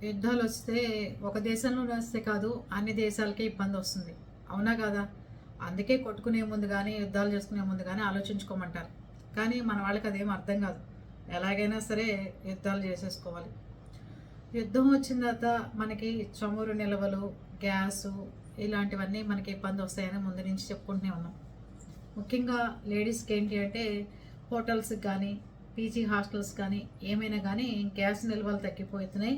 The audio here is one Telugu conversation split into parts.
యుద్ధాలు వస్తే ఒక దేశంలోనే వస్తే కాదు అన్ని దేశాలకే ఇబ్బంది వస్తుంది. అవునా కాదా? అందుకే కొట్టుకునే ముందు కానీ యుద్ధాలు చేసుకునే ముందు కానీ ఆలోచించుకోమంటారు. కానీ మన వాళ్ళకి అదేం అర్థం కాదు. ఎలాగైనా సరే యుద్ధాలు చేసేసుకోవాలి. యుద్ధం వచ్చిన తర్వాత మనకి చమురు నిల్వలు, గ్యాసు ఇలాంటివన్నీ మనకి ఇబ్బంది వస్తాయని ముందు నుంచి చెప్పుకుంటూనే ఉన్నాం. ముఖ్యంగా లేడీస్కి ఏంటి అంటే హోటల్స్కి కానీ పీజీ హాస్టల్స్ కానీ ఏమైనా కానీ గ్యాస్ నిల్వలు తగ్గిపోతున్నాయి.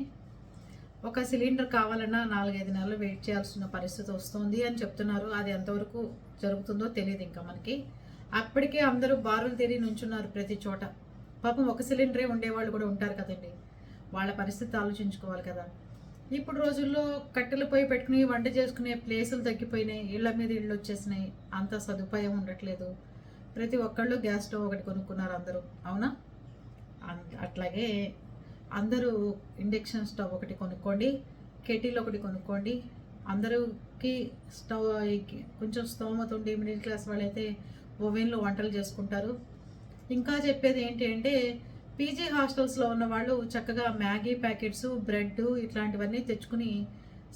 ఒక సిలిండర్ కావాలన్నా 4-5 నెలలు వెయిట్ చేయాల్సిన పరిస్థితి వస్తుంది అని చెప్తున్నారు. అది ఎంతవరకు జరుగుతుందో తెలియదు ఇంకా మనకి. అప్పటికే అందరూ బారులు తీరి నుంచున్నారు ప్రతి చోట. పాపం ఒక సిలిండరే ఉండేవాళ్ళు కూడా ఉంటారు కదండి. వాళ్ళ పరిస్థితి ఆలోచించుకోవాలి కదా. ఇప్పుడు రోజుల్లో కట్టెలు పొయ్యి పెట్టుకుని వంట చేసుకునే ప్లేసులు తగ్గిపోయినాయి. ఇళ్ల మీద ఇళ్ళు వచ్చేసినాయి. అంత సదుపాయం ఉండట్లేదు. ప్రతి ఒక్కళ్ళు గ్యాస్ స్టవ్ ఒకటి కొనుక్కున్నారు అందరూ. అవునా? అట్లాగే అందరూ ఇండక్షన్ స్టవ్ ఒకటి కొనుక్కోండి, కెటిల్ ఒకటి కొనుక్కోండి. అందరికి స్టవ్ కొంచెం స్తోమత ఉండి మిడిల్ క్లాస్ వాళ్ళైతే ఓవెన్లో వంటలు చేసుకుంటారు. ఇంకా చెప్పేది ఏంటి అంటే పీజీ హాస్టల్స్లో ఉన్న వాళ్ళు చక్కగా మ్యాగీ ప్యాకెట్స్, బ్రెడ్ ఇట్లాంటివన్నీ తెచ్చుకుని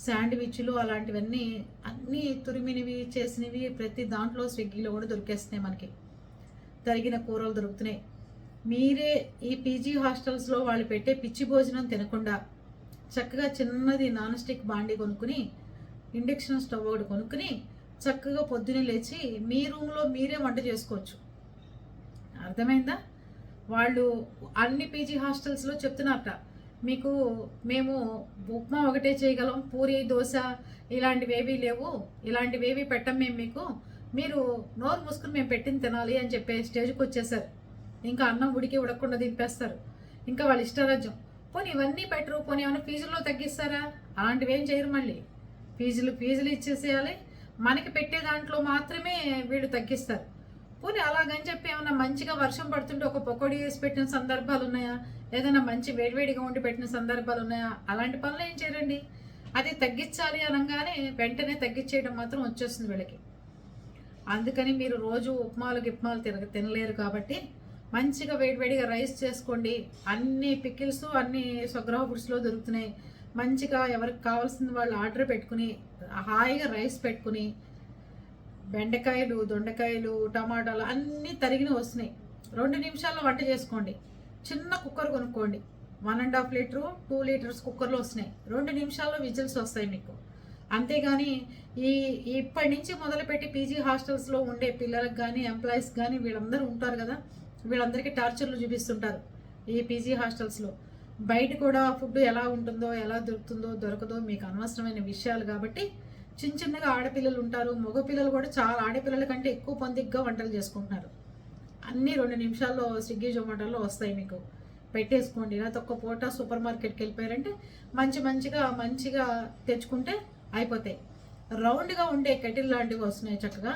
శాండ్విచ్లు అలాంటివన్నీ అన్నీ తురిమినవి చేసినవి ప్రతి దాంట్లో స్విగ్గీలో కూడా దొరికేస్తున్నాయి. మనకి తరిగిన కూరలు దొరుకుతున్నాయి. మీరే ఈ పీజీ హాస్టల్స్లో వాళ్ళు పెట్టే పిచ్చి భోజనం తినకుండా చక్కగా చిన్నది నాన్ స్టిక్ బాండీ కొనుక్కుని ఇండక్షన్ స్టవ్ ఒకటి కొనుక్కుని చక్కగా పొద్దున్నే లేచి మీ రూమ్లో మీరే వంట చేసుకోవచ్చు. అర్థమైందా? వాళ్ళు అన్ని పీజీ హాస్టల్స్లో చెప్తున్నారట, మీకు మేము ఉప్మా ఒకటే చేయగలం, పూరి దోశ ఇలాంటివేవీ లేవు, ఇలాంటివేవీ పెట్టం మేము మీకు, మీరు నోరు మూసుకుని మేము పెట్టింది తినాలి అని చెప్పే స్టేజ్కి వచ్చేసారు. ఇంకా అన్నం ఉడకకుండా దింపేస్తారు. ఇంకా వాళ్ళ ఇష్టరాజ్యం. పోనీ ఇవన్నీ పెట్టరు, పోనీ ఏమైనా ఫీజుల్లో తగ్గిస్తారా? అలాంటివి ఏం చేయరు. మళ్ళీ ఫీజులు ఇచ్చేసేయాలి. మనకి పెట్టే దాంట్లో మాత్రమే వీళ్ళు తగ్గిస్తారు. పోనీ అలాగని చెప్పి ఏమైనా మంచిగా వర్షం పడుతుంటే ఒక పకోడీ వేసి పెట్టిన సందర్భాలు ఉన్నాయా? ఏదైనా మంచి వేడివేడిగా ఉండి పెట్టిన సందర్భాలు ఉన్నాయా? అలాంటి పనులు ఏం చేయరండి. అది తగ్గించాలి అనగానే వెంటనే తగ్గించేయడం మాత్రం వచ్చేస్తుంది వీళ్ళకి. అందుకని మీరు రోజు ఉప్మాలు గిప్మాలు తినలేరు కాబట్టి మంచిగా వేడివేడిగా రైస్ చేసుకోండి. అన్ని పికిల్స్ అన్ని స్వగృహ ఫుడ్స్లో దొరుకుతున్నాయి. మంచిగా ఎవరికి కావాల్సింది వాళ్ళు ఆర్డర్ పెట్టుకుని హాయిగా రైస్ పెట్టుకుని బెండకాయలు, దొండకాయలు, టమాటాలు అన్నీ తరిగిన వస్తున్నాయి. 2 నిమిషాల్లో వంట చేసుకోండి. చిన్న కుక్కర్ కొనుక్కోండి. 1.5 లీటరు 2 లీటర్స్ కుక్కర్లో వస్తున్నాయి. 2 నిమిషాల్లో విజిల్స్ వస్తాయి మీకు. అంతేగాని ఇప్పటి నుంచి మొదలుపెట్టి పీజీ హాస్టల్స్లో ఉండే పిల్లలకు కానీ ఎంప్లాయీస్ కానీ వీళ్ళందరూ ఉంటారు కదా, వీళ్ళందరికీ టార్చర్లు చూపిస్తుంటారు ఈ పీజీ హాస్టల్స్లో. బయట కూడా ఫుడ్ ఎలా ఉంటుందో, ఎలా దొరుకుతుందో దొరకదో మీకు అనవసరమైన విషయాలు. కాబట్టి చిన్నగా ఆడపిల్లలు ఉంటారు, మగపిల్లలు కూడా చాలా ఆడపిల్లల కంటే ఎక్కువ పొందిగ్గా వంటలు చేసుకుంటున్నారు. అన్నీ 2 నిమిషాల్లో స్విగ్గీ జొమాటోలో వస్తాయి మీకు. పెట్టేసుకోండి. లేకపోతే ఒక్క పూట సూపర్ మార్కెట్కి వెళ్ళిపోయారంటే మంచిగా తెచ్చుకుంటే అయిపోతాయి. రౌండ్గా ఉండే కెటిల్ లాంటివి వస్తున్నాయి చక్కగా.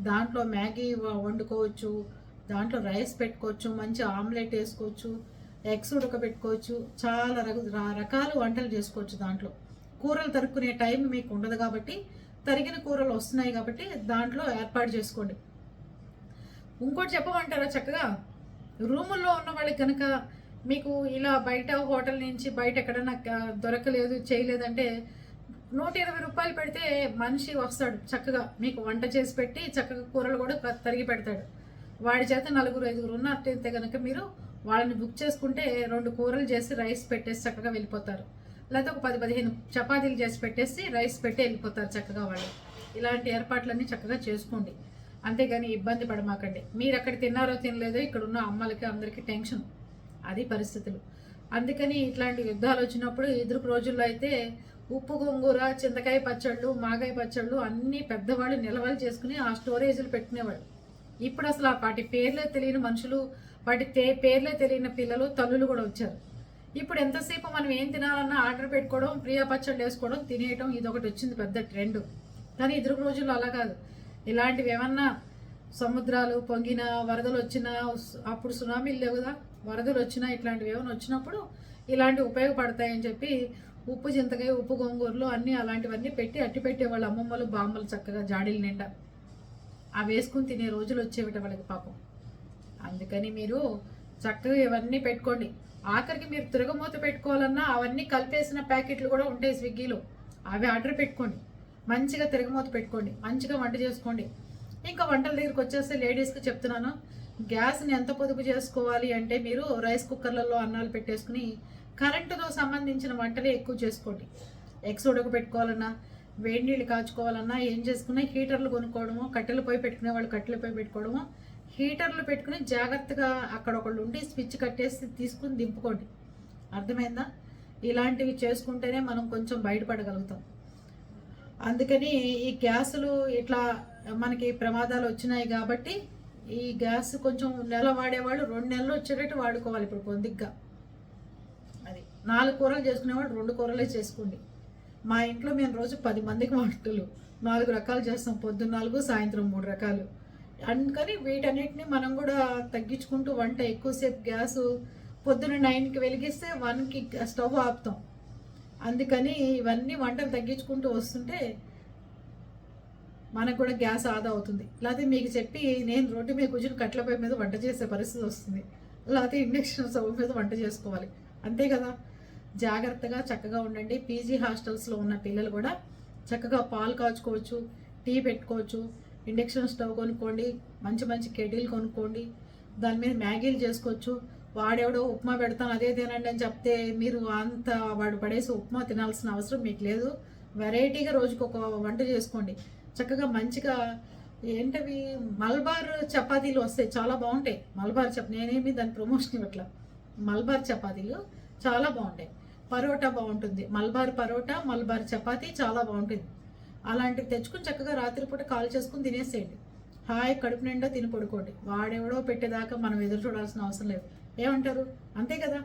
దాంట్లో మ్యాగీ వండుకోవచ్చు, దాంట్లో రైస్ పెట్టుకోవచ్చు, మంచి ఆమ్లెట్ వేసుకోవచ్చు, ఎగ్స్ ఉడకబెట్టుకోవచ్చు, చాలా రకాల వంటలు చేసుకోవచ్చు. దాంట్లో కూరలు తరుక్కునే టైం మీకు ఉండదు కాబట్టి తరిగిన కూరలు వస్తున్నాయి కాబట్టి దాంట్లో ఏర్పాటు చేసుకోండి. ఇంకోటి చెప్పమంటారా? చక్కగా రూముల్లో ఉన్న వాళ్ళకి కనుక మీకు ఇలా బయట హోటల్ నుంచి బయట ఎక్కడన్నా దొరకలేదు చేయలేదంటే 120 రూపాయలు పెడితే మనిషి వస్తాడు, చక్కగా మీకు వంట చేసి పెట్టి చక్కగా కూరలు కూడా తరిగి పెడతాడు. వాడి చేత 4-5 ఉన్నట్టయితే కనుక మీరు వాళ్ళని బుక్ చేసుకుంటే 2 కూరలు చేసి రైస్ పెట్టేసి చక్కగా వెళ్ళిపోతారు. లేకపోతే ఒక 10-15 చపాతీలు చేసి పెట్టేసి రైస్ పెట్టి వెళ్ళిపోతారు చక్కగా వాళ్ళు. ఇలాంటి ఏర్పాట్లన్నీ చక్కగా చేసుకోండి. అంతేగాని ఇబ్బంది పడమాకండి. మీరు అక్కడ తిన్నారో తినలేదో ఇక్కడ ఉన్న అమ్మలకి అందరికీ టెన్షన్. అది పరిస్థితులు. అందుకని ఇట్లాంటి యుద్ధాలు వచ్చినప్పుడు ఎదురు రోజుల్లో అయితే ఉప్పు గోంగూర, చింతకాయ పచ్చళ్ళు, మాగాయ పచ్చళ్ళు అన్నీ పెద్దవాళ్ళు నిల్వలు చేసుకుని ఆ స్టోరేజ్లు పెట్టుకునేవాళ్ళు. ఇప్పుడు అసలు వాటి పేర్లే తెలియని మనుషులు, వాటి పేర్లే తెలియని పిల్లలు, తల్లులు కూడా వచ్చారు. ఇప్పుడు ఎంతసేపు మనం ఏం తినాలన్నా ఆర్డర్ పెట్టుకోవడం, ప్రియా పచ్చళ్ళు వేసుకోవడం, తినేయడం, ఇదొకటి వచ్చింది పెద్ద ట్రెండ్. కానీ ఎదురు రోజుల్లో అలా కాదు. ఇలాంటివి ఏమన్నా సముద్రాలు పొంగిన, వరదలు వచ్చినా, అప్పుడు సునామీలు లేవు కదా, వరదలు వచ్చినా ఇట్లాంటివి ఏమైనా వచ్చినప్పుడు ఇలాంటివి ఉపయోగపడతాయని చెప్పి ఉప్పు చింతకాయ, ఉప్పు గోంగూరలు అన్నీ అలాంటివన్నీ పెట్టి అట్టి పెట్టేవాళ్ళు అమ్మమ్మలు, బామ్మలు చక్కగా జాడీలు నిండా. అవి వేసుకుని తినే రోజులు వచ్చేవిట వాళ్ళకి పాపం. అందుకని మీరు చక్కగా ఇవన్నీ పెట్టుకోండి. ఆఖరికి మీరు తిరగమూత పెట్టుకోవాలన్నా అవన్నీ కలిపేసిన ప్యాకెట్లు కూడా ఉంటాయి స్విగ్గీలో. అవి ఆర్డర్ పెట్టుకోండి, మంచిగా తిరగమూత పెట్టుకోండి, మంచిగా వంట చేసుకోండి. ఇంకా వంటల దగ్గరికి వచ్చేస్తే లేడీస్కి చెప్తున్నాను, గ్యాస్ని ఎంత పొదుపు చేసుకోవాలి అంటే మీరు రైస్ కుక్కర్లలో అన్నాలు పెట్టేసుకుని కరెంటుతో సంబంధించిన వంటలే ఎక్కువ చేసుకోండి. ఎగ్స్ ఉడకబెట్టుకోవాలన్నా, వేడి నీళ్ళు కాచుకోవాలన్నా, ఏం చేసుకున్నా హీటర్లు కొనుక్కోవడము, కట్టెలు పొయ్యి పెట్టుకునే వాళ్ళు కట్టెలు పొయ్యి పెట్టుకోవడము, హీటర్లు పెట్టుకుని జాగ్రత్తగా అక్కడ ఒకళ్ళు ఉండి స్విచ్ కట్టేసి తీసుకుని దింపుకోండి. అర్థమైందా? ఇలాంటివి చేసుకుంటేనే మనం కొంచెం బయటపడగలుగుతాం. అందుకని ఈ గ్యాసులు ఇట్లా మనకి ప్రమాదాలు వచ్చినాయి కాబట్టి ఈ గ్యాస్ కొంచెం నెల వాడేవాళ్ళు 2 నెలలు వచ్చేటట్టు వాడుకోవాలి. ఇప్పుడు పొందిగ్గా అది 4 కూరలు చేసుకునేవాడు 2 కూరలే చేసుకోండి. మా ఇంట్లో మేము రోజు 10 మందికి వంటలు 4 రకాలు చేస్తాం. పొద్దున్న 4, సాయంత్రం 3 రకాలు. అందుకని వీటన్నిటిని మనం కూడా తగ్గించుకుంటూ వంట ఎక్కువసేపు గ్యాసు పొద్దున్న 9కి వెలిగిస్తే 1కి స్టవ్ ఆపుతాం. అందుకని ఇవన్నీ వంటలు తగ్గించుకుంటూ వస్తుంటే మనకు కూడా గ్యాస్ ఆదా అవుతుంది. లేకపోతే మీకు చెప్పి నేను రోడ్డు మీద కూర్చొని కట్ల పొయ్యి మీద వంట చేసే పరిస్థితి వస్తుంది. లేకపోతే ఇండక్షన్ స్టవ్ మీద వంట చేసుకోవాలి. అంతే కదా. జాగ్రత్తగా చక్కగా ఉండండి. పీజీ హాస్టల్స్లో ఉన్న పిల్లలు కూడా చక్కగా పాలు కాచుకోవచ్చు, టీ పెట్టుకోవచ్చు, ఇండక్షన్ స్టవ్ కొనుక్కోండి, మంచి మంచి కెటిల్ కొనుక్కోండి, దాని మీద మ్యాగీలు చేసుకోవచ్చు. వాడెవడో ఉప్మా పెడతాను అదే తినండి అని చెప్తే మీరు అంత వాడు పడేసి ఉప్మా తినాల్సిన అవసరం మీకు లేదు. వెరైటీగా రోజుకు ఒక వంట చేసుకోండి. చక్కగా మంచిగా ఏంటవి మల్బార్ చపాతీలు వస్తాయి, చాలా బాగుంటాయి. మల్బార్ నేనేమి దాని ప్రమోషన్ ఇవ్వట్లా. మల్బార్ చపాతీలు చాలా బాగుంటాయి. పరోటా బాగుంటుంది, మల్బార్ పరోటా, మల్బార్ చపాతీ చాలా బాగుంటుంది. అలాంటివి తెచ్చుకుని చక్కగా రాత్రిపూట కాల్ చేసుకుని తినేసేయండి. హాయ్ కడుపు నిండా తిని పడుకోండి. వాడెవడో పెట్టేదాకా మనం ఎదురు చూడాల్సిన అవసరం లేదు. ఏమంటారు? అంతే కదా.